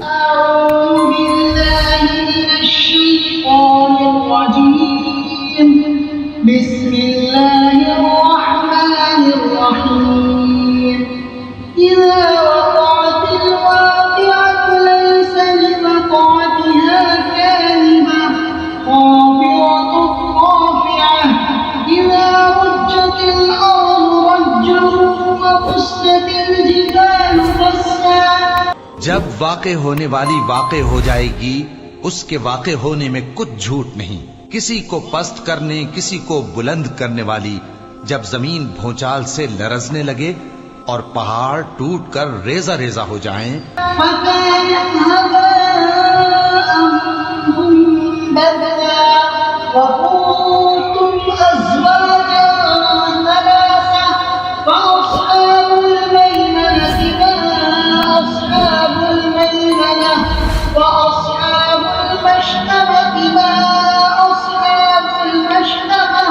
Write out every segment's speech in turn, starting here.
أعوذ بالله من الشيطان الرجيم بسم الله الرحمن الرحيم إذا وقعت الواقعة ليس لوقعتها كاذبة خافضة رافعة إذا رجت الأرض رجا وبست الجبال بسا. جب واقع ہونے والی واقع ہو جائے گی اس کے واقع ہونے میں کچھ جھوٹ نہیں. کسی کو پست کرنے کسی کو بلند کرنے والی جب زمین بھونچال سے لرزنے لگے اور پہاڑ ٹوٹ کر ریزہ ریزہ ہو جائیں فكانت هباء منبثا وكنتم أزواجا ثلاثة فأصحاب الميمنة ما أصحاب الميمنة وأصحاب المشأمة ما أصحاب المشأمة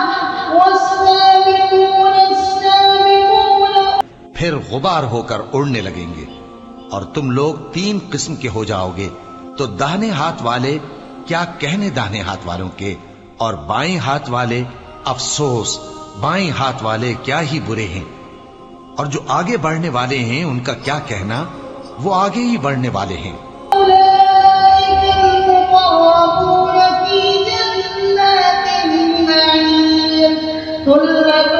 والسابقون السابقون. پھر غبار ہو کر اڑنے لگیں گے اور تم لوگ 3 قسم کے ہو جاؤ گے. تو داہنے ہاتھ والے کیا کہنے داہنے ہاتھ والوں کے، اور بائیں ہاتھ والے افسوس بائیں ہاتھ والے کیا ہی برے ہیں. اور جو آگے بڑھنے والے ہیں ان کا کیا کہنا، وہ آگے ہی بڑھنے والے ہیں. أولئك المقربون في جنات النعيم ثلة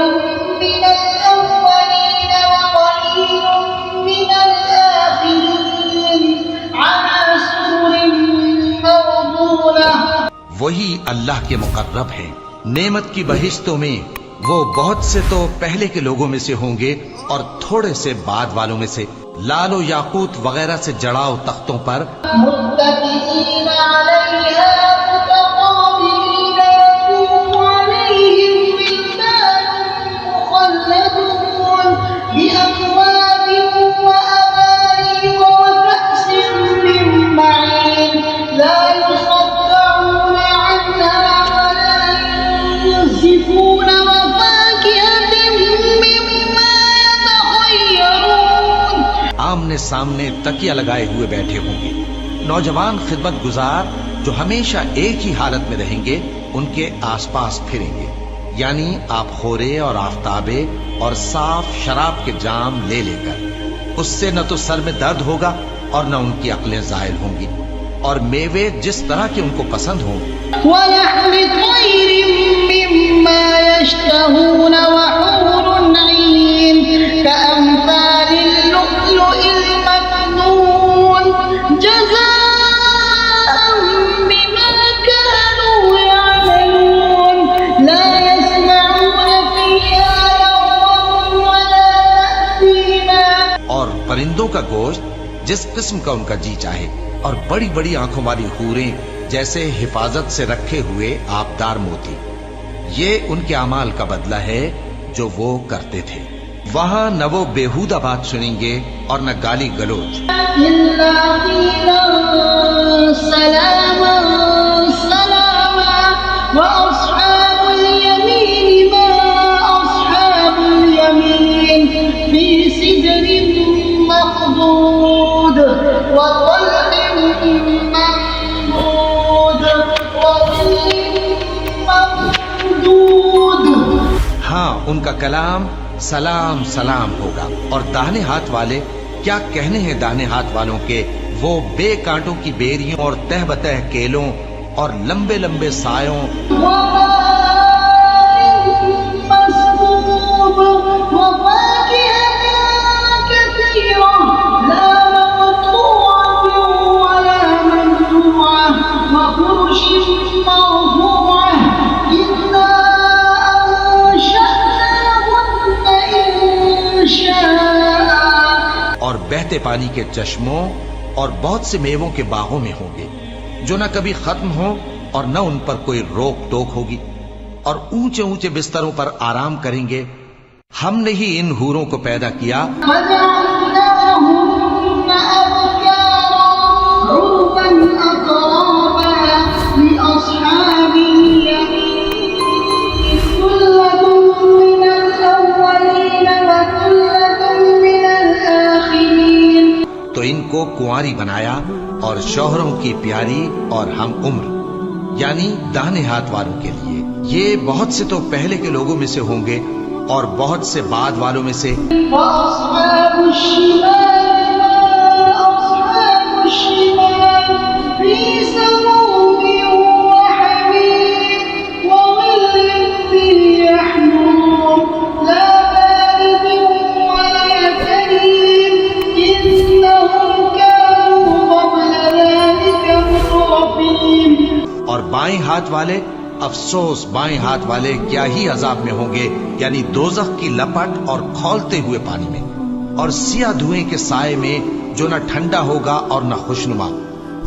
من الأولين وقليل من الآخرين على سرر موضونة. وہی اللہ کے مقرب ہیں. نعمت کی بہشتوں میں وہ بہت سے تو پہلے کے لوگوں میں سے ہوں گے اور تھوڑے سے بعد والوں میں سے، لال و یاقوت وغیرہ سے جڑاؤ تختوں پر متكئين عليها متقابلين يطوف عليهم ولدان مخلدون بأكواب وأباريق وكأس من معين لا يصدعون عنها ولا ينزفون وفاكهة مما يتخيرون. آمنے سامنے تکیہ لگائے ہوئے بیٹھے ہوں گے. نوجوان خدمت گزار جو ہمیشہ ایک ہی حالت میں رہیں گے ان کے آس پاس پھریں گے، یعنی آپ خورے اور آفتابے اور صاف شراب کے جام لے لے کر. اس سے نہ تو سر میں درد ہوگا اور نہ ان کی عقلیں زائل ہوں گی، اور میوے جس طرح کے ان کو پسند ہوں ولحم طير مما يشتهون وحور عين كأمثال اللؤلؤ المكنون جزاء بما كانوا يعملون لا يسمعون فيها لغوا ولا تأثيما. اور پرندوں کا گوشت جس قسم کا ان کا جی چاہے، اور بڑی بڑی آنکھوں والی حوریں جیسے حفاظت سے رکھے ہوئے آبدار موتی. یہ ان کے اعمال کا بدلہ ہے جو وہ کرتے تھے. وہاں نہ وہ بیہودہ بات سنیں گے اور نہ گالی گلوچ. إلا قيلا سلاما سلاما وأصحاب اليمين ما أصحاب اليمين في سدر مخضود وطلح منضود وظل ممدود. ہاں ان کا کلام سلام سلام ہوگا. اور داہنے ہاتھ والے کیا کہنے ہیں داہنے ہاتھ والوں کے، وہ بے کانٹوں کی بیریوں اور تہ بتہ کیلوں اور لمبے لمبے سایوں مسكوب وفاكهة كثيرة لا مقطوعة ولا ممنوعة وفرش مرفوعة إنا أنشأناهن إنشاء. اور بہتے پانی کے چشموں اور بہت سے میووں کے باغوں میں ہوں گے جو نہ کبھی ختم ہوں اور نہ ان پر کوئی روک ٹوک ہوگی. اور اونچے اونچے بستروں پر آرام کریں گے. ہم نے ہی ان حوروں کو پیدا کیا وجعلناهن أبكارا عربا أترابا لأصحاب اليمين ثلة من الأولين وثلة من الآخرين. تو ان کو کنواری بنایا اور شوہروں کی پیاری اور ہم عمر یعنی داہنے ہاتھ والوں کے لیے. یہ بہت سے تو پہلے کے لوگوں میں سے ہوں گے اور بہت سے بعد والوں میں سے. وأصحاب الشمال ما أصحاب الشمال في سموم وحميم وظل من يحموم لا بارد ولا كريم إنهم كانوا قبل ذلك مترفين. اور بائیں ہاتھ والے افسوس بائیں ہاتھ والے کیا ہی عذاب میں ہوں گے یعنی دوزخ کی لپٹ اور کھولتے ہوئے پانی میں اور سیاہ دھوئیں کے سائے میں جو نہ ٹھنڈا ہوگا اور نہ خوشنما.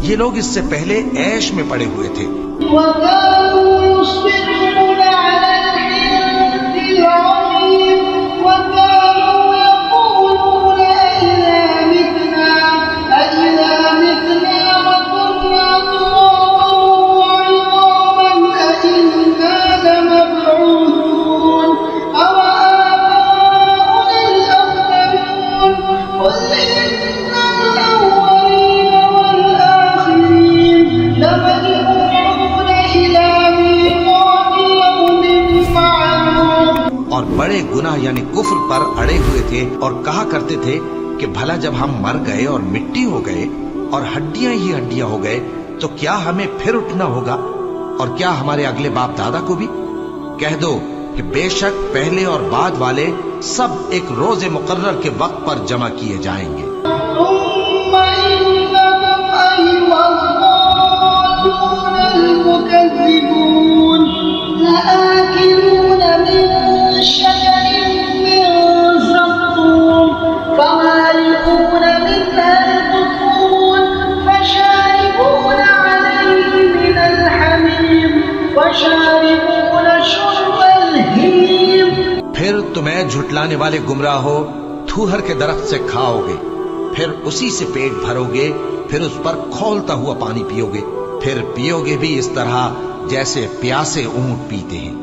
یہ لوگ اس سے پہلے عیش میں پڑے ہوئے تھے. وكانوا يصرون على الحنث العظيم وكانوا يقولون أئذا متنا وكنا ترابا وعظاما أئنا لمبعوثون أو آباؤنا الأولون قل إن الأولين والآخرين لمجموعون إلى ميقات يوم معلوم. اور بڑے گناہ یعنی کفر پر اڑے ہوئے تھے اور کہا کرتے تھے کہ بھلا جب ہم مر گئے اور مٹی ہو گئے اور ہڈیاں ہی ہڈیاں ہو گئے تو کیا ہمیں پھر اٹھنا ہوگا اور کیا ہمارے اگلے باپ دادا کو بھی؟ کہہ دو کہ بے شک پہلے اور بعد والے سب ایک روز مقرر کے وقت پر جمع کیے جائیں گے. ثم إنكم أيها الضالون المكذبون لآكلون من شجر من زقوم فمالئون منها البطون فشاربون عليه من الحميم وشاربون شرب الهيم. پھر تمہیں جھٹلانے والے گمراہ ہو تھوہر کے درخت سے کھاؤ گے پھر اسی سے پیٹ بھرو گے پھر اس پر کھولتا ہوا پانی پیو گے پھر پیو گے بھی اس طرح جیسے پیاسے اونٹ پیتے ہیں.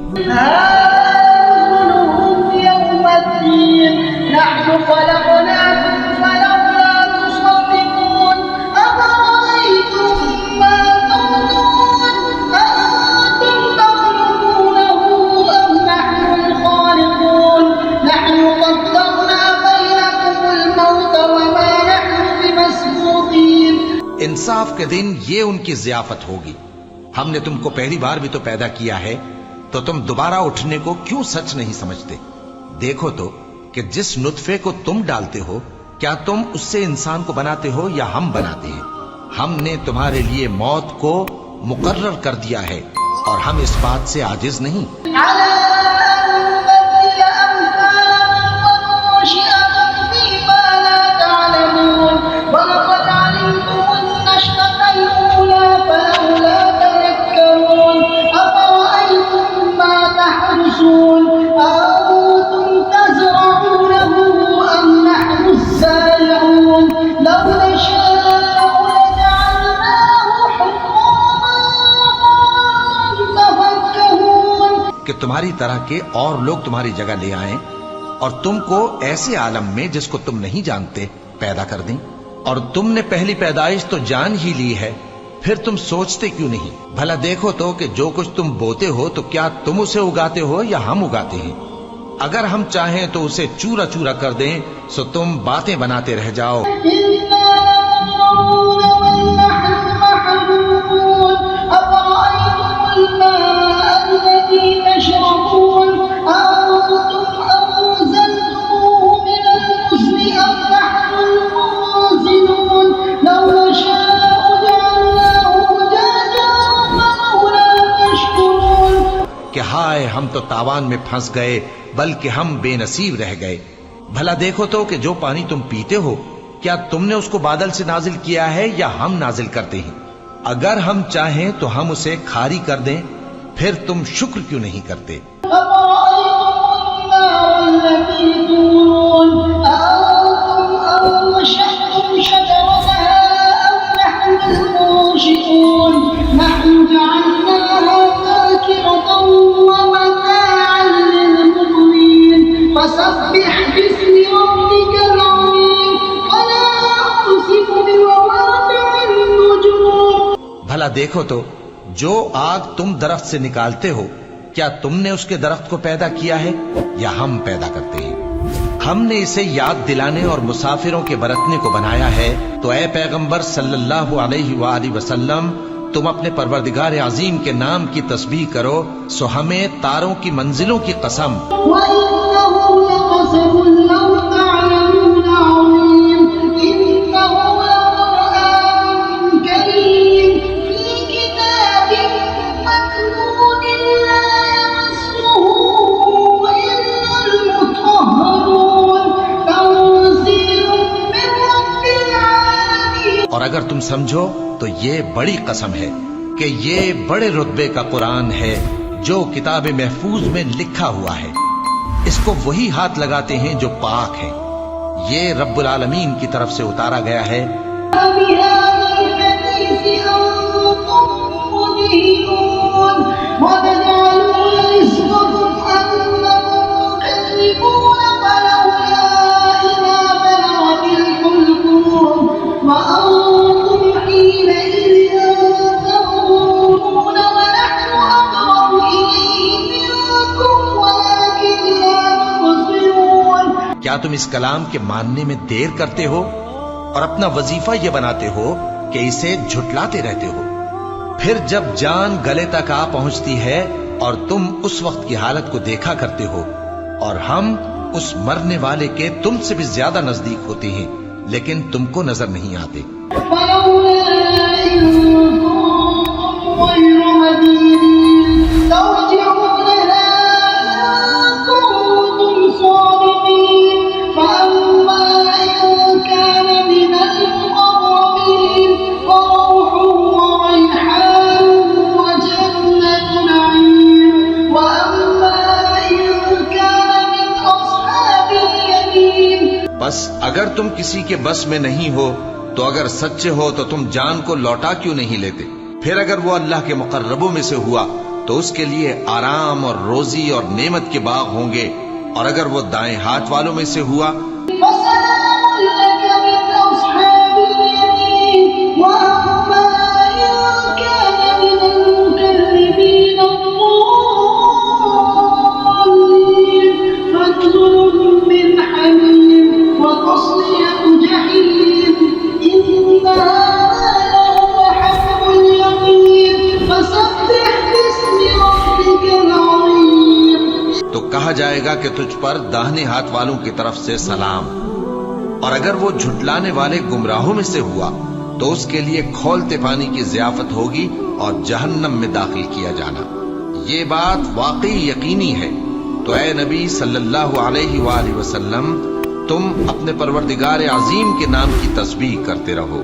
نزلهم يوم الدين نحن خلقناكم فلولا تصدقون أفرأيتم ما تمنون أأنتم تخلقونه أم نحن الخالقون نحن قدرنا بينكم الموت وما نحن بمسبوقين. انصاف کے دن یہ ان کی ضیافت ہوگی. ہم نے تم کو پہلی بار بھی تو پیدا کیا ہے تو تم دوبارہ اٹھنے کو کیوں سچ نہیں سمجھتے؟ دیکھو تو کہ جس نطفے کو تم ڈالتے ہو کیا تم اس سے انسان کو بناتے ہو یا ہم بناتے ہیں؟ ہم نے تمہارے لیے موت کو مقرر کر دیا ہے اور ہم اس بات سے عاجز نہیں. على أن نبدل أمثالكم وننشئكم فيما لا تعلمون ولقد علمتم النشأة الأولى فلولا تذكرون أفرأيتم ما تحرثون أأنتم تزرعونه أم نحن الزارعون لو نشاء لجعلناه حطاما فظلتم تفكهون. کہ تمہاری طرح کے اور لوگ تمہاری جگہ لے آئیں اور تم کو ایسے عالم میں جس کو تم نہیں جانتے پیدا کر دیں اور تم نے پہلی پیدائش تو جان ہی لی ہے پھر تم سوچتے کیوں نہیں؟ بھلا دیکھو تو کہ جو کچھ تم بوتے ہو تو کیا تم اسے اگاتے ہو یا ہم اگاتے ہیں؟ اگر ہم چاہیں تو اسے چورا چورا کر دیں سو تم باتیں بناتے رہ جاؤ. إنا لمغرمون بل نحن محرومون أفرأيتم الماء الذي تشربون أأنتم أنزلتموه من المزن أم نحن المنزلون لو نشاء جعلناه أجاجا فلولا تشكرون. کہ ہائے ہم تو تاوان میں پھنس گئے بلکہ ہم بے نصیب رہ گئے. بھلا دیکھو تو کہ جو پانی تم پیتے ہو کیا تم نے اس کو بادل سے نازل کیا ہے یا ہم نازل کرتے ہیں؟ اگر ہم چاہیں تو ہم اسے کھاری کر دیں پھر تم شکر کیوں نہیں کرتے؟ أفرأيتم النار التي تورون أأنتم أنشأتم شجرتها أم نحن المنشئون نحن جعلناها تذكرة ومتاعا للمقوين فسبح باسم ربك العظيم ولا أقسم بھلا دیکھو تو جو آگ تم درخت سے نکالتے ہو کیا تم نے اس کے درخت کو پیدا کیا ہے یا ہم پیدا کرتے ہیں؟ ہم نے اسے یاد دلانے اور مسافروں کے برتنے کو بنایا ہے، تو اے پیغمبر صلی اللہ علیہ وآلہ وسلم تم اپنے پروردگار عظیم کے نام کی تسبیح کرو، سو ہمیں تاروں کی منزلوں کی قسم وَإِنَّهُ لَقَسَمٌ لَوْ تَعْلَمُونَ عَظِيمٌ إِنَّهُ لَقُرْآنٌ كَرِيمٌ فِي كِتَابٍ مَّكْنُونٍ لَّا يَمَسُّهُ إِلَّا الْمُطَهَّرُونَ تَنزِيلٌ مِّن رَّبِّ الْعَالَمِينَ۔ اور اگر تم سمجھو تو یہ بڑی قسم ہے کہ یہ بڑے رتبے کا قرآن ہے جو کتاب محفوظ میں لکھا ہوا ہے، اس کو وہی ہاتھ لگاتے ہیں جو پاک ہیں، یہ رب العالمین کی طرف سے اتارا گیا ہے۔ وَبِهَٰذَا الْحَدِيثِ أَنتُم مُّدْهِنُونَ وَتَجْعَلُونَ رِزْقَكُمْ أَنَّكُمْ تُكَذِّبُونَ فَلَوْلَا إِذَا بَلَغَتِ الْحُلْقُومَ وَأَنتُمْ حِينَئِذٍ تَنظُرُونَ وَنَحْنُ أَقْرَبُ إِلَيْهِ مِنكُمْ وَلَٰكِن لَّا تُبْصِرُونَ۔ کیا تم اس کلام کے ماننے میں دیر کرتے ہو اور اپنا وظیفہ یہ بناتے ہو کہ اسے جھٹلاتے رہتے ہو؟ پھر جب جان گلے تک آ پہنچتی ہے اور تم اس وقت کی حالت کو دیکھا کرتے ہو، اور ہم اس مرنے والے کے تم سے بھی زیادہ نزدیک ہوتے ہیں لیکن تم کو نظر نہیں آتے۔ فَلَوْلَا إِن كُنتُمْ غَيْرَ مَدِينِينَ تَرْجِعُونَهَا إِن كُنتُمْ صَادِقِينَ فَأَمَّا إِن كَانَ مِنَ الْمُقَرَّبِينَ فَرَوْحٌ وَرَيْحَانٌ وَجَنَّةُ نَعِيمٍ وَأَمَّا إِن كَانَ مِنْ أَصْحَابِ الْيَمِينِ۔ بس اگر تم کسی کے بس میں نہیں ہو تو اگر سچے ہو تو تم جان کو لوٹا کیوں نہیں لیتے؟ پھر اگر وہ اللہ کے مقربوں میں سے ہوا تو اس کے لیے آرام اور روزی اور نعمت کے باغ ہوں گے، اور اگر وہ دائیں ہاتھ والوں میں سے ہوا فَسَلَامٌ لَّكَ مِنْ أَصْحَابِ الْيَمِينِ وَأَمَّا إِن كَانَ مِنَ الْمُكَذِّبِينَ الضَّالِّينَ فَنُزُلٌ مِّنْ حَمِيمٍ وَتَصْلِيَةُ جَحِيمٍ إِنَّ هَٰذَا لَهُوَ حَقُّ الْيَقِينِ فَسَبِّحْ بِاسْمِ رَبِّكَ الْعَظِيمِ۔ تو کہا جائے گا کہ تجھ پر داہنے ہاتھ والوں کی طرف سے سلام، اور اگر وہ جھٹلانے والے گمراہوں میں سے ہوا تو اس کے لیے کھولتے پانی کی ضیافت ہوگی اور جہنم میں داخل کیا جانا۔ یہ بات واقعی یقینی ہے، تو اے نبی صلی اللہ علیہ وآلہ وسلم تم اپنے پروردگار عظیم کے نام کی تسبیح کرتے رہو۔